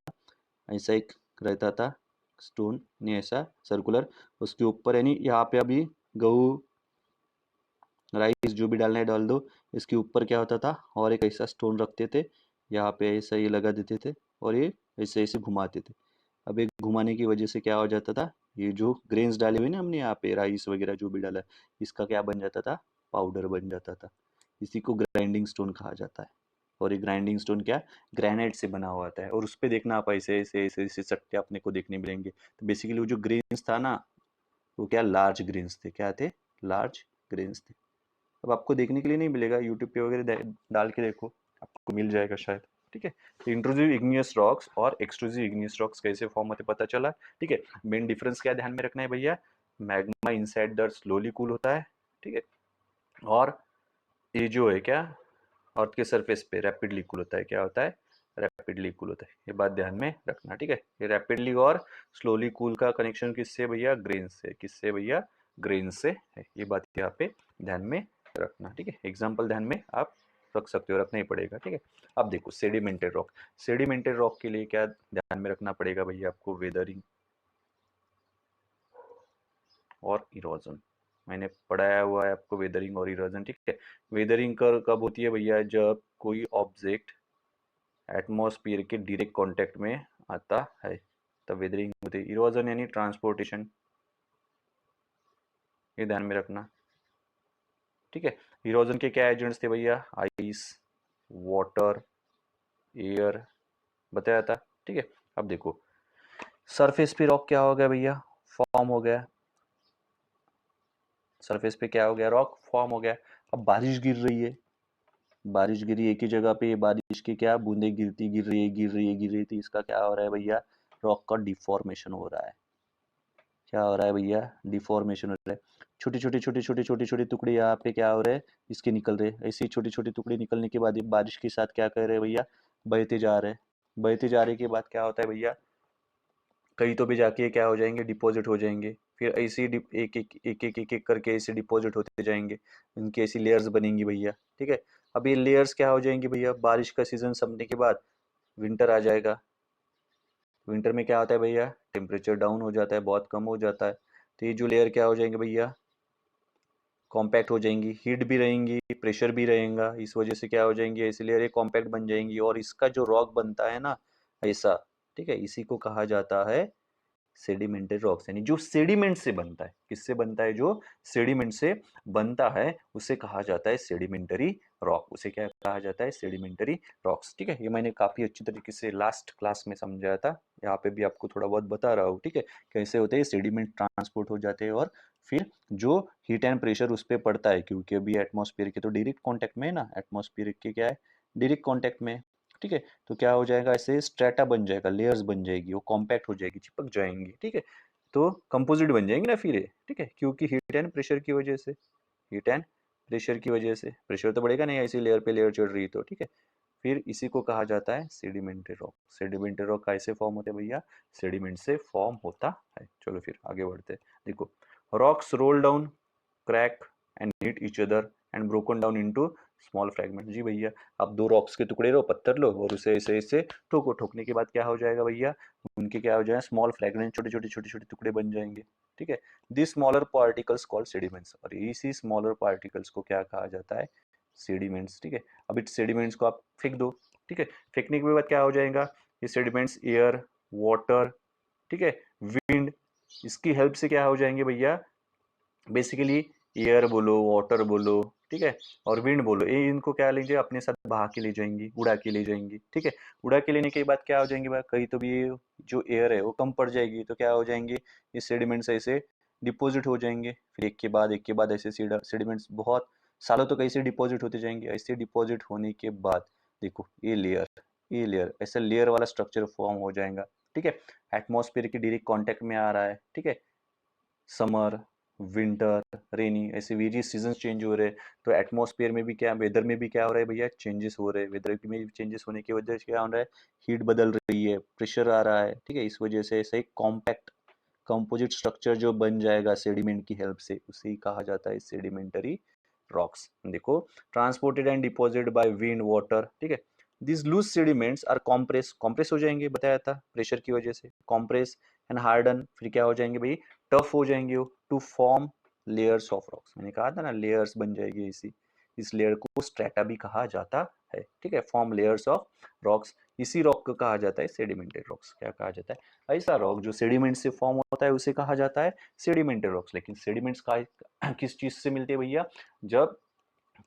ऐसा एक रहता था स्टोन, नहीं ऐसा सर्कुलर, उसके ऊपर यानी यहाँ पे अभी गेहूँ राइस जो भी डालना है डाल दो, इसके ऊपर क्या होता था, और एक ऐसा स्टोन रखते थे, यहाँ पे ऐसा ये लगा देते थे और ये ऐसे ऐसे घुमाते थे। अब एक घुमाने की वजह से क्या हो जाता था, ये जो ग्रेन्स डाले हुए ना हमने यहाँ पे राइस वगैरह जो भी डाला है, इसका क्या बन जाता था, पाउडर बन जाता था। इसी को ग्राइंडिंग स्टोन कहा जाता है। और ये ग्राइंडिंग स्टोन क्या, ग्रेनाइट से बना हुआ आता है। और उस पर देखना आप ऐसे ऐसे ऐसे ऐसे चट्टे अपने को देखने मिलेंगे। तो बेसिकली वो जो ग्रेन्स था ना, वो क्या लार्ज ग्रेन्स थे, क्या थे, लार्ज ग्रेन्स थे। अब आपको देखने के लिए नहीं मिलेगा, यूट्यूब पे वगैरह डाल के देखो, आपको मिल जाएगा शायद, ठीक है। तो इंट्रूसिव इग्नियस रॉक्स और एक्सट्रूसिव इग्नियस रॉक्स कैसे फॉर्म होते पता चला, ठीक है। मेन डिफरेंस क्या ध्यान में रखना है भैया, magma inside the slowly cool होता है, ठीक है। और ये जो है क्या, अर्थ के सरफेस पे रैपिडली कूल होता है, क्या होता है, रैपिडली कूल होता है। ये बात ध्यान में रखना, ठीक है। ये रैपिडली और स्लोली कूल का कनेक्शन किससे भैया, ग्रेन से, किससे भैया, ग्रेन से है। ये बात यहाँ पे ध्यान में रखना, ठीक है। एग्जाम्पल ध्यान में आप रख सकते हो, रखना ही पड़ेगा, ठीक है। अब देखो सेडिमेंटेड रॉक, सेडिमेंटेड रॉक के लिए क्या ध्यान में रखना पड़ेगा भैया आपको, वेदरिंग और इरोजन। मैंने पढ़ाया हुआ है आपको वेदरिंग और इरोजन, ठीक है। वेदरिंग कब होती है भैया, जब कोई ऑब्जेक्ट एटमॉस्फेयर के डायरेक्ट कांटेक्ट में आता है, तब वेदरिंग होती है। इरोजन यानी ट्रांसपोर्टेशन, ये ध्यान में रखना, ठीक है। इरोजन के क्या एजेंट्स थे भैया, आइस, वाटर, एयर, बताया था, ठीक है। अब देखो सरफेस पे रॉक क्या हो गया भैया, फॉर्म हो गया, सरफेस पे क्या हो गया, रॉक फॉर्म हो गया। अब बारिश गिर रही है, बारिश गिरी एक ही जगह पे, बारिश की क्या बूंदे गिरती गिर रही है, गिर रही है, गिर रही थी, इसका क्या हो रहा है भैया, रॉक का डिफॉर्मेशन हो रहा है। क्या हो रहा है भैया, डिफॉर्मेशन हो रहा है। छोटे छोटे छोटे छोटे छोटे छोटे टुकड़े यहाँ पे क्या हो रहे हैं, इसके निकल रहे हैं। ऐसे ही छोटे छोटे टुकड़े निकलने के बाद ये बारिश के साथ क्या कर रहे हैं भैया, बहते जा रहे हैं। बहते जा रहे के बाद क्या होता है भैया, कहीं तो भी जाके क्या हो जाएंगे, डिपॉजिट हो जाएंगे। फिर ऐसे ही एक एक एक एक एक एक करके ऐसे डिपॉजिट होते जाएंगे, इनकी ऐसी लेयर्स बनेंगी भैया, ठीक है। अब ये लेयर्स क्या हो जाएंगी भैया, बारिश का सीजन समझने के बाद विंटर आ जाएगा। विंटर में क्या होता है भैया, टेम्परेचर डाउन हो जाता है, बहुत कम हो जाता है। तो ये जो लेयर क्या हो जाएंगे भैया, कॉम्पैक्ट हो जाएंगी, हीट भी रहेंगी, प्रेशर भी रहेगा, इस वजह से क्या हो जाएंगी, ऐसी लेयर कॉम्पैक्ट बन जाएंगी। और इसका जो रॉक बनता है ना ऐसा, ठीक है, इसी को कहा जाता है सेडिमेंटेड रॉक्स, यानी जो सेडिमेंट से बनता है। किससे बनता है, जो सेडिमेंट से बनता है उसे कहा जाता है सेडिमेंटरी रॉक। उसे क्या कहा जाता है, सेडिमेंटरी रॉक्स, ठीक है। ये मैंने काफी अच्छी तरीके से लास्ट क्लास में समझाया था, यहाँ पे भी आपको थोड़ा बहुत बता रहा हूँ, ठीक है। कैसे होते हैं सेडिमेंट ट्रांसपोर्ट हो जाते हैं, और फिर जो हीट एंड प्रेशर उस पर पड़ता है, क्योंकि अभी एटमॉस्फेयर के तो डायरेक्ट कॉन्टेक्ट में है ना, एटमॉस्फेयर के क्या है, डायरेक्ट कॉन्टेक्ट में, ठीक है। तो क्या हो जाएगा, ऐसे स्ट्रेटा बन जाएगा, लेयर्स बन जाएगी, वो कॉम्पैक्ट हो जाएगी, चिपक जाएंगी, ठीक है। तो कंपोजिट बन जाएंगे ना फिर ये, ठीक है, क्योंकि हीट एंड प्रेशर की वजह से, हीट एंड प्रेशर की वजह से प्रेशर तो बढ़ेगा नहीं, ऐसी लेयर पे लेयर चढ़ रही तो, ठीक है। फिर इसी को कहा जाता है सेडिमेंट्री रॉक। सेडिमेंट्री रॉक कैसे फॉर्म होते हैं भैया, सेडिमेंट से फॉर्म होता है। चलो फिर आगे बढ़ते हैं। देखो rocks roll down, crack and hit each other and broken down into small fragment. जी भैया, आप दो रॉक्स के टुकड़े लो, पत्थर लो, और उसे ऐसे ऐसे ठोको, ठोकने के बाद क्या हो जाएगा भैया, उनके क्या हो जाएगा, स्मॉल फ्रैगमेंट, छोटे छोटे छोटे छोटे टुकड़े बन जाएंगे, ठीक है। This smaller particles called sediments, और इसी स्मॉलर पार्टिकल्स को क्या कहा जाता है, सेडिमेंट्स, ठीक है। अब इस सेडिमेंट्स को आप फेंक दो, ठीक है। फेंकने के बाद क्या हो जाएगा, ये सेडिमेंट्स एयर, वाटर, ठीक है, विंड, इसकी हेल्प से क्या हो जाएंगे भैया, बेसिकली एयर बोलो, वाटर बोलो, ठीक है, और विंड बोलो, ये इनको क्या लेंगे, अपने साथ बहा के ले जाएंगी, उड़ा के ले जाएंगी, ठीक है। उड़ा के लेने के बाद क्या हो जाएंगे भाई, कहीं तो भी ये जो एयर है वो कम पड़ जाएगी, तो क्या हो जाएंगे, ये सेडिमेंट्स ऐसे डिपॉजिट हो जाएंगे, फिर एक के बाद ऐसे सेडिमेंट्स बहुत सालों तक ऐसे डिपॉजिट होते जाएंगे। ऐसे डिपॉजिट होने के बाद देखो ये लेयर ऐसा लेयर वाला स्ट्रक्चर फॉर्म हो जाएगा, ठीक है। एटमॉस्फेयर के डायरेक्ट कांटेक्ट में आ रहा है, ठीक है। समर, विंटर, रेनी, ऐसे वेरियस सीजन चेंज हो रहे हैं, तो एटमॉस्फेयर में भी क्या, वेदर में भी क्या हो रहा है भैया, चेंजेस हो रहे हैं। वेदर में भी चेंजेस होने की वजह से क्या हो रहा है, हीट बदल रही है, प्रेशर आ रहा है, ठीक है। इस वजह से ऐसे कॉम्पैक्ट कंपोजिट स्ट्रक्चर जो बन जाएगा सेडिमेंट की हेल्प से, उसे ही कहा जाता है सेडिमेंटरी रॉक्स। देखो, transported and deposited by wind water, ठीक है। This loose sediments are compress हो जाएंगे, बताया था प्रेशर की वजह से, कॉम्प्रेस एंड हार्डन, फिर क्या हो जाएंगे भाई, टफ हो जाएंगे वो, to form layers of rocks. मैंने कहा था ना, लेयर्स बन जाएगी इसी, इस लेयर को स्ट्रेटा भी कहा जाता है, ठीक है। फॉर्म लेयर्स ऑफ रॉक्स, इसी रॉक को कहा जाता है सेडिमेंटेड रॉक्स। क्या कहा जाता है, ऐसा रॉक जो सेडिमेंट से फॉर्म होता है उसे कहा जाता है सेडिमेंटेड रॉक्स। लेकिन सेडिमेंट्स का किस चीज से मिलते हैं भैया, जब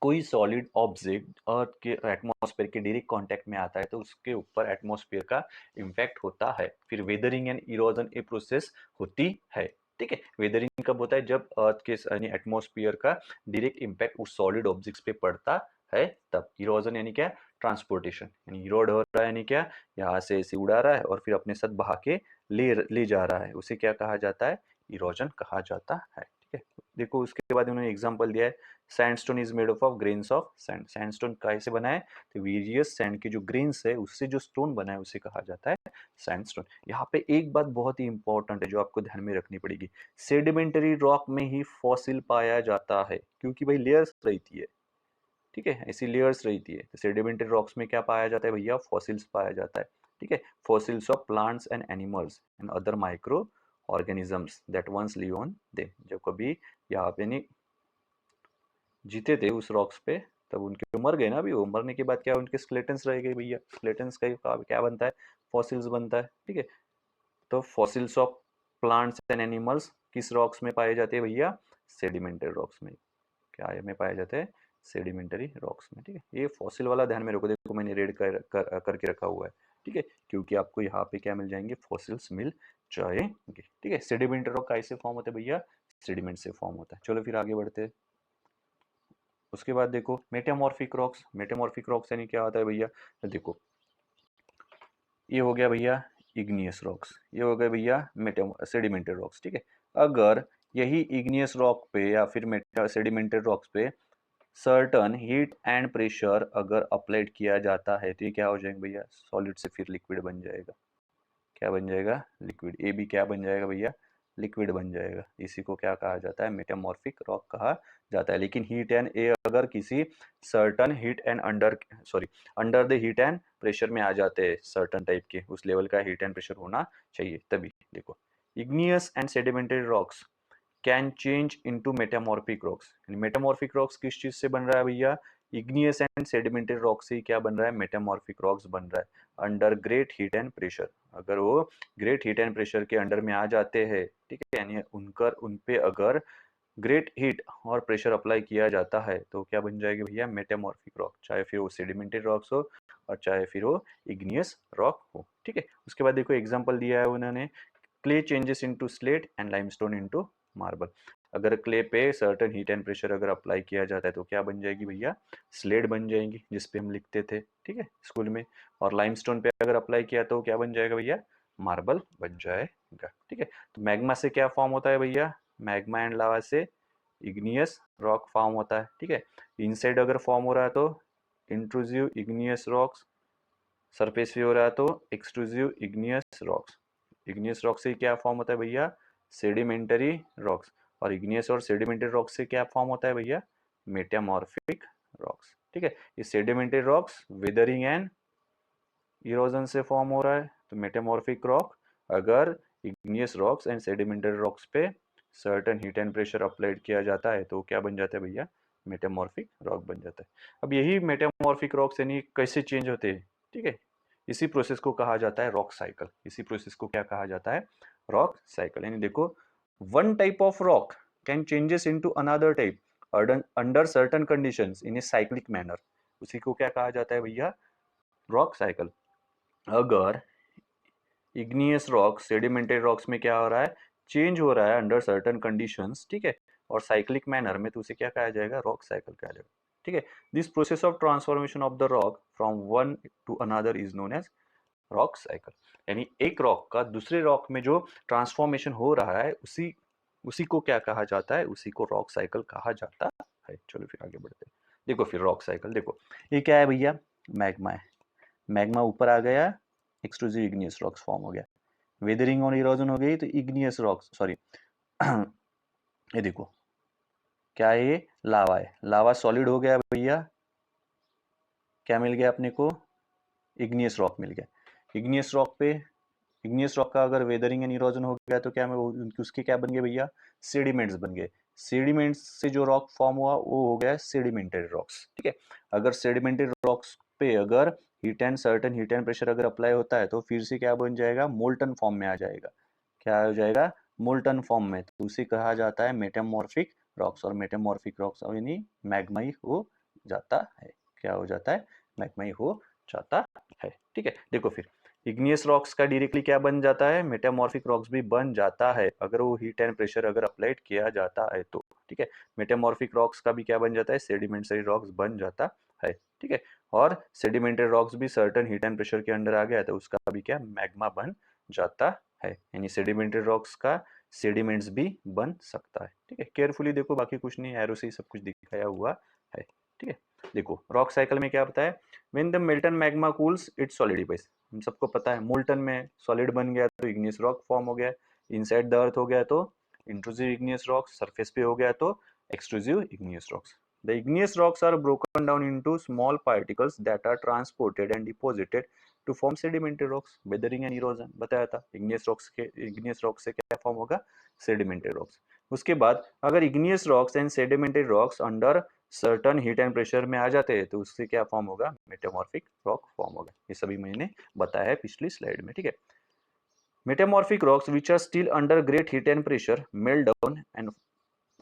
कोई सॉलिड ऑब्जेक्ट अर्थ के एटमॉस्फेयर के डायरेक्ट कांटेक्ट में आता है तो उसके ऊपर एटमॉस्फेयर का इम्पैक्ट होता है, फिर weathering and erosion a process होती है, ठीक है। वेदरिंग कब होता है, जब अर्थ के यानी एटमॉस्फेयर का डायरेक्ट इम्पैक्ट उस सॉलिड ऑब्जेक्ट्स पे पड़ता है तब। इरोजन यानी क्या, ट्रांसपोर्टेशन, यानी इरोड हो रहा है, यानी क्या, यहाँ से ऐसे उड़ा रहा है और फिर अपने साथ बहा के ले जा रहा है, उसे क्या कहा जाता है, इरोजन कहा जाता है, ठीक है। देखो उसके बाद उन्होंने एग्जांपल दिया है, sandstone is made of grains of sand. Sandstone कैसे बना है, तो वेरियस सैंड के जो ग्रेन्स है उससे जो स्टोन बना है उसे कहा जाता है सैंडस्टोन। यहाँ पे एक बात बहुत ही इंपॉर्टेंट है जो आपको ध्यान में रखनी पड़ेगी, सेडिमेंटरी रॉक में ही फॉसिल पाया जाता है, क्योंकि भाई लेयर्स रहती है, ठीक है, ऐसी लेयर्स रहती है। तो सेडिमेंटरी रॉक्स में क्या पाया जाता है भैया, फॉसिल्स पाया जाता है, ठीक है। Fossils of plants and animals and other micro organisms that once live on them. जब कभी यहाँ पे नहीं जीते थे उस रॉक्स पे, तब उनके मर गए ना, अभी वो मरने के बाद क्या उनके स्केलेटन्स रह गए भैया, स्केलेटन्स का क्या बनता है, फॉसिल्स बनता है, ठीक है। तो fossils of plants and animals किस रॉक्स में पाए जाते हैं भैया, सेडिमेंटरी रॉक्स में, क्या में पाए जाते हैं, सेडिमेंटरी रॉक्स में, ठीक है। ये फॉसिल वाला ध्यान में रखो, देखो मैंने रेड करके रखा हुआ है, ठीक है, क्योंकि आपको यहाँ पे क्या मिल जाएंगे, फॉसिल्स मिल जाएंगे, ठीक है। सेडिमेंटरी रॉक कैसे फॉर्म होता है भैया, सेडिमेंट से फॉर्म होता है। चलो फिर आगे बढ़ते हैं। उसके बाद देखो मेटामॉर्फिक रॉक्स। मेटामॉर्फिक रॉक्स यानी क्या होता है भैया, देखो ये हो गया भैया इग्नियस रॉक्स, ये हो गया भैया सेडिमेंटेड रॉक्स, ठीक है। अगर यही इग्नियस रॉक पे या फिर सेडिमेंटेड रॉक्स पे सर्टन हीट एंड प्रेशर अगर अप्लाइड किया जाता है तो ये क्या हो जाएगा भैया, सॉलिड से फिर लिक्विड बन जाएगा। क्या बन जाएगा, लिक्विड। ए भी क्या बन जाएगा भैया, लिक्विड बन जाएगा। इसी को क्या कहा जाता है, मेटामॉर्फिक रॉक कहा जाता है। लेकिन हीट एंड ए अगर किसी certain heat and under the heat and pressure में आ जाते हैं, सर्टन टाइप के उस लेवल का हीट एंड प्रेशर होना चाहिए तभी। देखो igneous and sedimentary rocks can change into metamorphic rocks. Metamorphic rocks किस चीज से बन रहा है भैया, इग्नियस एंड सेडिमेंटरी रॉक से ही क्या बन रहा है, मेटामॉर्फिक रॉक्स बन रहा है under great heat and pressure. अगर वो ग्रेट हीट एंड प्रेशर के अंडर में आ जाते हैं, ठीक है, यानी उन पे अगर ग्रेट हीट और प्रेशर अप्लाई किया जाता है तो क्या बन जाएगी भैया, मेटामॉर्फिक रॉक, चाहे फिर वो सेडिमेंटरी रॉक्स हो और चाहे फिर वो इग्नियस रॉक हो, ठीक है। उसके बाद देखो एग्जांपल दिया है उन्होंने, clay changes into slate and limestone into marble. अगर क्ले पे सर्टेन हीट एंड प्रेशर अगर अप्लाई किया जाता है तो क्या बन जाएगी भैया, स्लेट बन जाएंगी, जिसपे हम लिखते थे, ठीक है, स्कूल में। और लाइमस्टोन पे अगर अप्लाई किया तो क्या बन जाएगा भैया, मार्बल बन जाएगा, ठीक है। तो मैग्मा से क्या फॉर्म होता है भैया, मैग्मा एंड लावा से इग्नियस रॉक फॉर्म होता है, ठीक है। इनसाइड अगर फॉर्म हो रहा है तो इंट्रूसिव इग्नियस रॉक्स, सरफेस पे हो रहा है तो extrusive igneous rocks. Igneous rock से क्या फॉर्म होता है भैया, सेडिमेंटरी रॉक्स। और इग्नियस और सेडिमेंटरी रॉक से क्या फॉर्म होता है भैया, मेटामॉर्फिक रॉक्स, ठीक है। ये sedimentary rocks weathering and erosion से फॉर्म हो रहा है, तो मेटामॉर्फिक रॉक अगर igneous rocks and sedimentary rocks पे certain heat and pressure applied किया जाता है तो क्या बन जाता है भैया, मेटामॉर्फिक रॉक बन जाता है। अब यही मेटामॉर्फिक रॉक्स यानी कैसे चेंज होते हैं, ठीक है, इसी प्रोसेस को कहा जाता है रॉक साइकिल। इसी प्रोसेस को क्या कहा जाता है, रॉक साइकिल। यानी देखो, one type of rock can changes into another type under certain conditions in a cyclic manner. उसी को क्या कहा जाता है भैया, रॉक साइकिल। अगर इग्नियस रॉक सेडिमेंटेड रॉक्स में क्या हो रहा है, चेंज हो रहा है अंडर सर्टेन कंडीशंस, ठीक है, और साइक्लिक मैनर में, तो उसे क्या कहा जाएगा, रॉक साइकिल कहा जाएगा, ठीक है। This process of transformation of the rock from one to another is known as rock cycle. यानी एक रॉक का दूसरे रॉक में जो ट्रांसफॉर्मेशन हो रहा है, उसी उसी को क्या कहा जाता है, उसी को रॉक साइकिल कहा जाता है। चलो फिर आगे बढ़ते हैं। देखो फिर रॉक साइकिल, देखो ये क्या है भैया, मैग्मा है। मैग्मा ऊपर आ गया, एक्सट्रूसिव इग्नियस रॉक्स फॉर्म हो गया, वेदरिंग और इरोजन हो गई तो इग्नियस रॉक्स, सॉरी ये देखो क्या है, ये लावा है। लावा सॉलिड हो गया भैया, क्या मिल गया अपने को, इग्नियस रॉक मिल गया। इग्नियस रॉक पे, इग्नियस रॉक का अगर वेदरिंग एंड इरोजन हो गया तो क्या उसके क्या बन गए भैया, सेडिमेंट्स बन गए। सेडिमेंट्स से जो रॉक फॉर्म हुआ वो हो गया सेडिमेंटेड रॉक्स, ठीक है। अगर सेडिमेंटेड रॉक्स पे अगर heat and certain heat and pressure अगर अप्लाई होता है तो फिर से क्या बन जाएगा, मोल्टन फॉर्म में आ जाएगा। क्या हो जाएगा, मोल्टन फॉर्म में, तो उसे कहा जाता है मेटामॉर्फिक रॉक्स। और मेटामॉर्फिक रॉक्स यानी मैग्माई हो जाता है। क्या हो जाता है, मैग्माई हो जाता है, ठीक है। देखो फिर इग्नियस रॉक्स का डायरेक्टली क्या बन जाता है, मेटामॉर्फिक रॉक्स भी बन जाता है अगर वो हीट एंड प्रेशर अगर अप्लाइड किया जाता है तो, ठीक है। मेटामॉर्फिक रॉक्स का भी क्या बन जाता है, सेडिमेंटरी रॉक्स बन जाता है, ठीक है। और सेडिमेंटरी रॉक्स भी सर्टेन हीट एंड प्रेशर के अंडर आ गया तो उसका भी क्या, मैग्मा बन जाता है। यानी सेडिमेंटरी रॉक्स का सेडिमेंट्स भी बन सकता है, ठीक है। केयरफुली देखो, बाकी कुछ नहीं, एरो से ही सब कुछ दिखाया हुआ है, ठीक है। देखो रॉक साइकिल में क्या बताया, when the Merton magma cools it solidifies. हम सबको पता है मोल्टन में सॉलिड बन गया तो इग्नियस रॉक फॉर्म हो गया, इनसाइड द अर्थ हो गया तो इंट्रूसिव इग्नियस रॉक्स, सरफेस पे हो गया तो extrusive igneous rocks. The igneous rocks are broken down into small particles that are transported and deposited to form sedimented rocks. Weathering and erosion बताया था, igneous rocks से क्या फॉर्म होगा, sedimented rocks. उसके बाद अगर igneous rocks and sedimented rocks under certain heat and pressure में आ जाते हैं तो उससे क्या फॉर्म होगा, मेटामॉर्फिक रॉक फॉर्म होगा। ये सभी मैंने बताया है पिछली स्लाइड में, ठीक है। Metamorphic rocks which are still under great heat and pressure melt down and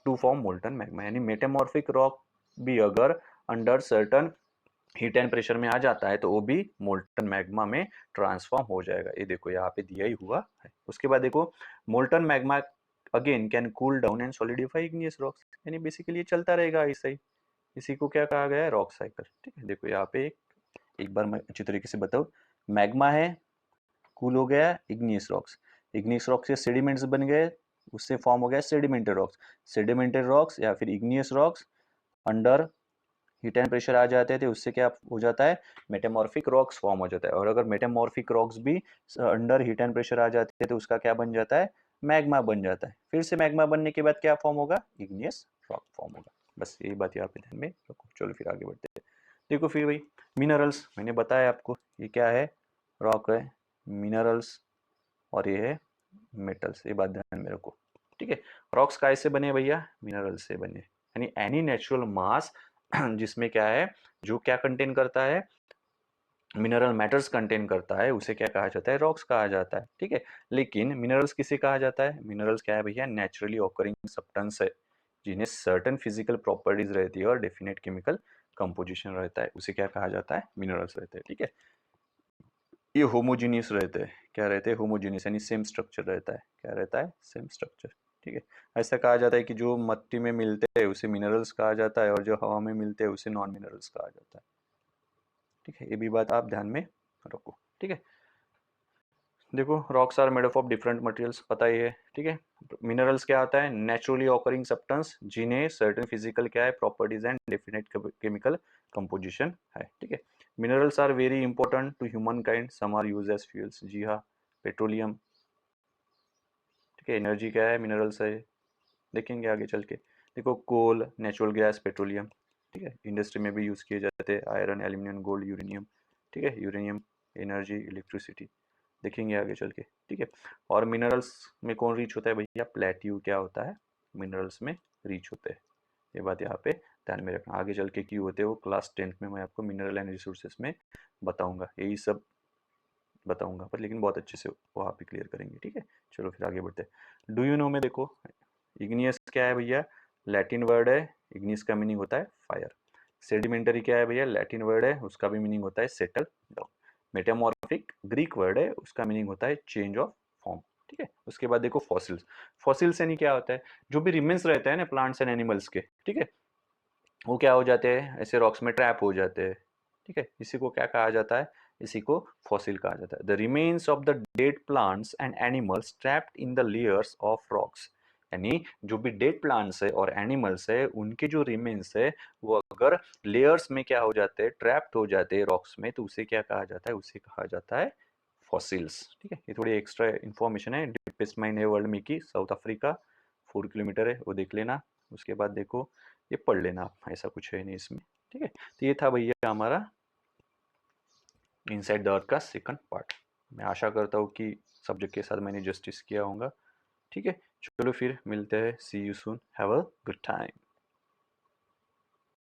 to form molten magma. यानी मेटामॉर्फिक रॉक भी अगर under certain heat and pressure में आ जाता है तो वो भी मोल्टन मैग्मा में ट्रांसफॉर्म हो जाएगा। ये देखो यहाँ पे दिया ही हुआ है। उसके बाद देखो molten magma again can cool down and solidify igneous rocks. यानी बेसिकली ये चलता रहेगा ऐसा ही। इसी को क्या कहा गया है, रॉक साइकिल, ठीक है। देखो यहाँ पे एक बार मैं अच्छी तरीके से बताऊँ, मैग्मा है, कूल हो गया इग्नियस रॉक्स, इग्नियस रॉक्स से सेडिमेंट्स बन गए, उससे फॉर्म हो गया सेडिमेंटेड रॉक्स। सेडिमेंटेड रॉक्स या फिर igneous rocks under heat and pressure आ जाते थे, उससे क्या हो जाता है, मेटामॉर्फिक रॉक्स फॉर्म हो जाता है। और अगर मेटामॉर्फिक रॉक्स भी अंडर हीट एंड प्रेशर आ जाते हैं तो उसका क्या बन जाता है, मैग्मा बन जाता है। फिर से मैग्मा बनने के बाद क्या फॉर्म होगा, इग्नियस रॉक फॉर्म होगा। बस यही बात यहाँ पे ध्यान में रखो। चलो फिर आगे बढ़ते हैं। देखो फिर भाई मिनरल्स, मैंने बताया आपको ये क्या है, रॉक है, मिनरल्स और ये है मेटल्स। ये बात ध्यान में रखो, ठीक है। रॉक्स काय से बने भैया, मिनरल्स से बने। यानी एनी नेचुरल मास जिसमें क्या है, जो क्या कंटेन करता है, मिनरल मैटर्स कंटेन करता है, उसे क्या कहा जाता है, रॉक्स कहा जाता है, ठीक है। लेकिन मिनरल्स किसे कहा जाता है, मिनरल्स क्या है भैया, नेचुरली ऑकरिंग सब्सटेंस है जिन्हें सर्टेन फिजिकल प्रॉपर्टीज रहती है और डेफिनेट केमिकल कंपोजिशन रहता है, उसे क्या कहा जाता है, मिनरल्स रहते हैं, ठीक है। ये होमोजीनियस रहते हैं, क्या रहते हैं, होमोजीनियस, यानी सेम स्ट्रक्चर रहता है। क्या रहता है, सेम स्ट्रक्चर, ठीक है। ऐसा कहा जाता है कि जो मट्टी में मिलते हैं उसे मिनरल्स कहा जाता है और जो हवा में मिलते हैं उसे नॉन मिनरल्स कहा जाता है, ठीक है। ये भी बात आप ध्यान में रखो, ठीक है। देखो rocks are made of different materials, पता ही है, ठीक है। मिनरल्स क्या आता है, नेचुरली ऑकरिंग सब्सटेंस जिन्हें सर्टेन फिजिकल क्या है, properties and definite chemical composition है, ठीक है। Minerals are very important to human kind, some are use as fuels. जी हाँ, पेट्रोलियम, ठीक है, एनर्जी क्या है, मिनरल्स है, देखेंगे आगे चल के। देखो कोल, नेचुरल गैस, पेट्रोलियम, ठीक है, इंडस्ट्री में भी यूज़ किए जाते हैं। आयरन, एल्यूमिनियम, गोल्ड, यूरेनियम, ठीक है, यूरेनियम, एनर्जी, इलेक्ट्रिसिटी, देखेंगे आगे चल के, ठीक है। और मिनरल्स में कौन रीच होता है भैया, प्लेट्यू क्या होता है, मिनरल्स में रीच होते हैं। ये बात यहाँ पे ध्यान में रखना। आगे चल के क्यों होते हैं वो क्लास 10th में मैं आपको मिनरल एंड रिसोर्सेज में बताऊंगा। यही सब बताऊंगा पर, लेकिन बहुत अच्छे से वहाँ पे क्लियर करेंगे, ठीक है। चलो फिर आगे बढ़ते हैं। डू यू नो में देखो, इग्नियस क्या है भैया, लैटिन वर्ड है, इग्नियस का मीनिंग होता है फायर। सेडिमेंटरी क्या है भैया, लैटिन वर्ड है, उसका भी मीनिंग होता है settle down. Metamorphic Greek word है, उसका मीनिंग होता है चेंज ऑफ फॉर्म, ठीक है। उसके बाद देखो फॉसिल्स, फॉसिल्स यानी क्या होता है, जो भी रिमेन्स रहते हैं ना प्लांट्स एंड एनिमल्स के, ठीक है, वो क्या हो जाते हैं, ऐसे रॉक्स में ट्रैप हो जाते हैं, ठीक है। इसी को क्या कहा जाता है, इसी को फॉसिल कहा जाता है। The remains of the dead plants and animals trapped in the layers of rocks, यानी जो भी डेड प्लांट्स है और एनिमल्स है उनके जो रिमेन्स है वो अगर लेयर्स में क्या हो जाते हैं, ट्रैप्ड हो जाते हैं रॉक्स में, तो उसे क्या कहा जाता है, उसे कहा जाता है फॉसिल्स, ठीक है। ये थोड़ी एक्स्ट्रा इन्फॉर्मेशन है। डीपेस्ट माइन है वर्ल्ड में की, साउथ अफ्रीका, 4 किलोमीटर है, वो देख लेना। उसके बाद देखो ये पढ़ लेना आप, ऐसा कुछ है नहीं इसमें, ठीक है। तो ये था भैया हमारा इनसाइड द अर्थ का सेकंड पार्ट। मैं आशा करता हूँ कि सब्जेक्ट के साथ मैंने जस्टिस किया होगा, ठीक है। चलो फिर मिलते हैं, see you soon, have a good time.